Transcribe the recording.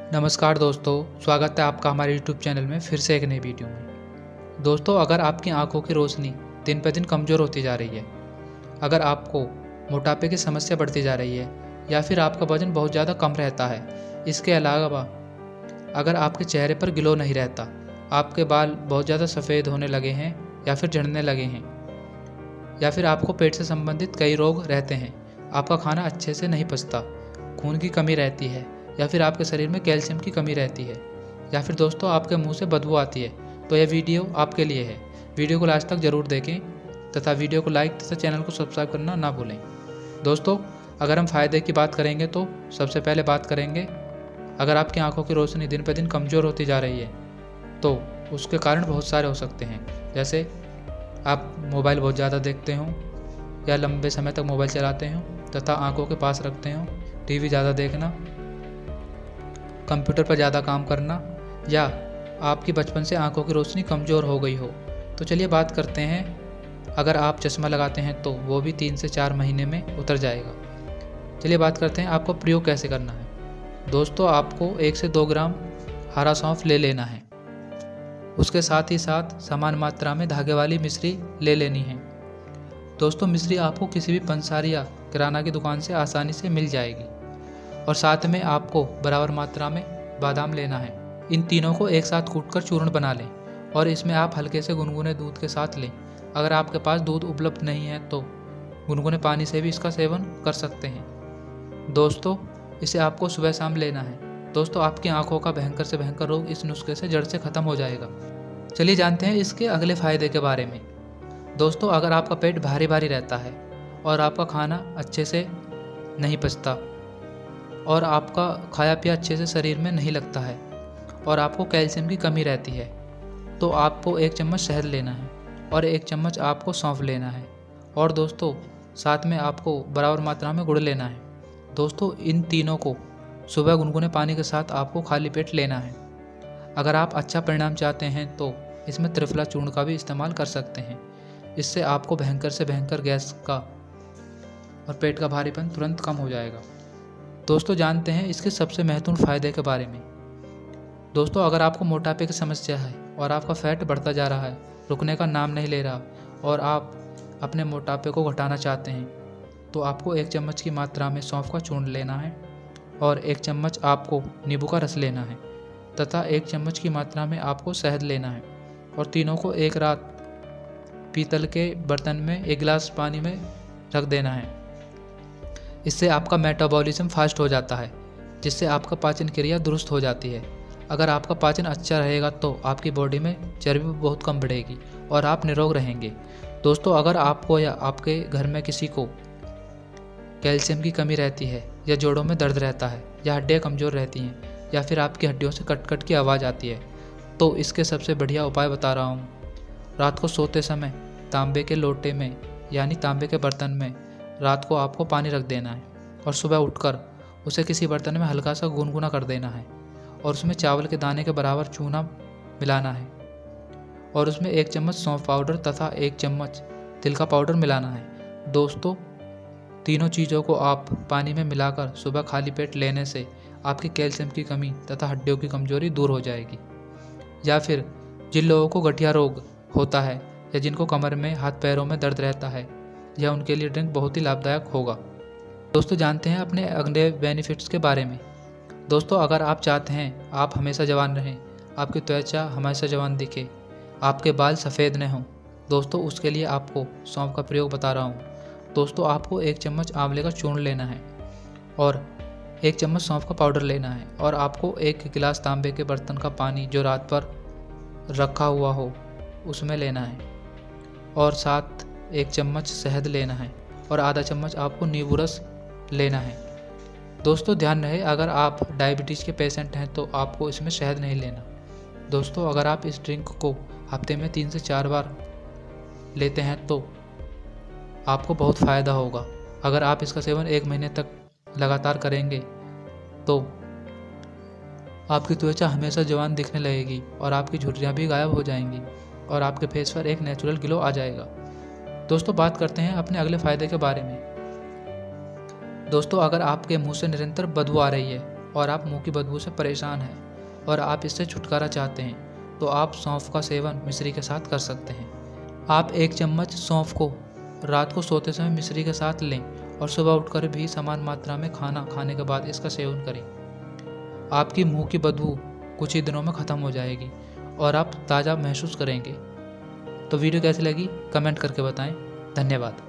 नमस्कार दोस्तों, स्वागत है आपका हमारे YouTube चैनल में फिर से एक नई वीडियो में। दोस्तों, अगर आपकी आंखों की रोशनी दिन पर दिन कमज़ोर होती जा रही है, अगर आपको मोटापे की समस्या बढ़ती जा रही है या फिर आपका वजन बहुत ज़्यादा कम रहता है, इसके अलावा अगर आपके चेहरे पर ग्लो नहीं रहता, आपके बाल बहुत ज़्यादा सफ़ेद होने लगे हैं या फिर झड़ने लगे हैं, या फिर आपको पेट से संबंधित कई रोग रहते हैं, आपका खाना अच्छे से नहीं पचता, खून की कमी रहती है या फिर आपके शरीर में कैल्शियम की कमी रहती है, या फिर दोस्तों आपके मुंह से बदबू आती है, तो यह वीडियो आपके लिए है। वीडियो को लास्ट तक ज़रूर देखें तथा वीडियो को लाइक तथा चैनल को सब्सक्राइब करना ना भूलें। दोस्तों, अगर हम फ़ायदे की बात करेंगे तो सबसे पहले बात करेंगे, अगर आपकी आंखों की रोशनी दिन पर दिन कमज़ोर होती जा रही है तो उसके कारण बहुत सारे हो सकते हैं। जैसे आप मोबाइल बहुत ज़्यादा देखते हों या लंबे समय तक मोबाइल चलाते हों तथा आंखों के पास रखते हों, टीवी ज़्यादा देखना, कंप्यूटर पर ज़्यादा काम करना, या आपकी बचपन से आंखों की रोशनी कमज़ोर हो गई हो। तो चलिए बात करते हैं, अगर आप चश्मा लगाते हैं तो वो भी 3 से 4 महीने में उतर जाएगा। चलिए बात करते हैं आपको प्रयोग कैसे करना है। दोस्तों, आपको 1 से 2 ग्राम हरा सौंफ ले लेना है। उसके साथ ही साथ समान मात्रा में धागे वाली मिश्री ले लेनी है। दोस्तों, मिश्री आपको किसी भी पंसारी या किराना की दुकान से आसानी से मिल जाएगी। और साथ में आपको बराबर मात्रा में बादाम लेना है। इन तीनों को एक साथ कूटकर चूर्ण बना लें और इसमें आप हल्के से गुनगुने दूध के साथ लें। अगर आपके पास दूध उपलब्ध नहीं है तो गुनगुने पानी से भी इसका सेवन कर सकते हैं। दोस्तों, इसे आपको सुबह शाम लेना है। दोस्तों, आपकी आंखों का भयंकर से भयंकर रोग इस नुस्खे से जड़ से ख़त्म हो जाएगा। चलिए जानते हैं इसके अगले फ़ायदे के बारे में। दोस्तों, अगर आपका पेट भारी भारी रहता है और आपका खाना अच्छे से नहीं पचता और आपका खाया पिया अच्छे से शरीर में नहीं लगता है और आपको कैल्शियम की कमी रहती है, तो आपको 1 चम्मच शहद लेना है और 1 चम्मच आपको सौंफ लेना है। और दोस्तों, साथ में आपको बराबर मात्रा में गुड़ लेना है। दोस्तों, इन तीनों को सुबह गुनगुने पानी के साथ आपको खाली पेट लेना है। अगर आप अच्छा परिणाम चाहते हैं तो इसमें त्रिफला चूर्ण का भी इस्तेमाल कर सकते हैं। इससे आपको भयंकर से भयंकर गैस का और पेट का भारीपन तुरंत कम हो जाएगा। दोस्तों, जानते हैं इसके सबसे महत्वपूर्ण फ़ायदे के बारे में। दोस्तों, अगर आपको मोटापे की समस्या है और आपका फैट बढ़ता जा रहा है, रुकने का नाम नहीं ले रहा और आप अपने मोटापे को घटाना चाहते हैं, तो आपको 1 चम्मच की मात्रा में सौंफ का चूर्ण लेना है और 1 चम्मच आपको नींबू का रस लेना है तथा 1 चम्मच की मात्रा में आपको शहद लेना है और तीनों को एक रात पीतल के बर्तन में 1 गिलास पानी में रख देना है। इससे आपका मेटाबॉलिज्म फास्ट हो जाता है, जिससे आपका पाचन क्रिया दुरुस्त हो जाती है। अगर आपका पाचन अच्छा रहेगा तो आपकी बॉडी में चर्बी बहुत कम बढ़ेगी और आप निरोग रहेंगे। दोस्तों, अगर आपको या आपके घर में किसी को कैल्शियम की कमी रहती है या जोड़ों में दर्द रहता है या हड्डियाँ कमज़ोर रहती हैं या फिर आपकी हड्डियों से कट कट की आवाज़ आती है, तो इसके सबसे बढ़िया उपाय बता रहा हूँ। रात को सोते समय तांबे के लोटे में यानी तांबे के बर्तन में रात को आपको पानी रख देना है और सुबह उठकर उसे किसी बर्तन में हल्का सा गुनगुना कर देना है और उसमें चावल के दाने के बराबर चूना मिलाना है और उसमें 1 चम्मच सौंफ पाउडर तथा 1 चम्मच तिल का पाउडर मिलाना है। दोस्तों, तीनों चीज़ों को आप पानी में मिलाकर सुबह खाली पेट लेने से आपकी कैल्शियम की कमी तथा हड्डियों की कमजोरी दूर हो जाएगी। या फिर जिन लोगों को गठिया रोग होता है या जिनको कमर में हाथ पैरों में दर्द रहता है, यह उनके लिए ड्रिंक बहुत ही लाभदायक होगा। दोस्तों, जानते हैं अपने अगले बेनिफिट्स के बारे में। दोस्तों, अगर आप चाहते हैं आप हमेशा जवान रहें, आपकी त्वचा हमेशा जवान दिखे, आपके बाल सफ़ेद न हों, दोस्तों उसके लिए आपको सौंफ का प्रयोग बता रहा हूँ। दोस्तों, आपको 1 चम्मच आंवले का चूर्ण लेना है और 1 चम्मच सौंफ का पाउडर लेना है और आपको 1 गिलास तांबे के बर्तन का पानी जो रात पर रखा हुआ हो उसमें लेना है और साथ 1 चम्मच शहद लेना है और आधा चम्मच आपको नींबू रस लेना है। दोस्तों, ध्यान रहे, अगर आप डायबिटीज़ के पेशेंट हैं तो आपको इसमें शहद नहीं लेना। दोस्तों, अगर आप इस ड्रिंक को हफ्ते में 3 से 4 बार लेते हैं तो आपको बहुत फ़ायदा होगा। अगर आप इसका सेवन 1 महीने तक लगातार करेंगे तो आपकी त्वचा हमेशा जवान दिखने लगेगी और आपकी झुर्रियाँ भी गायब हो जाएंगी और आपके फेस पर एक नेचुरल ग्लो आ जाएगा। दोस्तों, बात करते हैं अपने अगले फ़ायदे के बारे में। दोस्तों, अगर आपके मुंह से निरंतर बदबू आ रही है और आप मुंह की बदबू से परेशान हैं और आप इससे छुटकारा चाहते हैं तो आप सौंफ का सेवन मिश्री के साथ कर सकते हैं। आप 1 चम्मच सौंफ को रात को सोते समय मिश्री के साथ लें और सुबह उठकर भी समान मात्रा में खाना खाने के बाद इसका सेवन करें। आपकी मुंह की बदबू कुछ ही दिनों में ख़त्म हो जाएगी और आप ताज़ा महसूस करेंगे। तो वीडियो कैसी लगी कमेंट करके बताएं। धन्यवाद।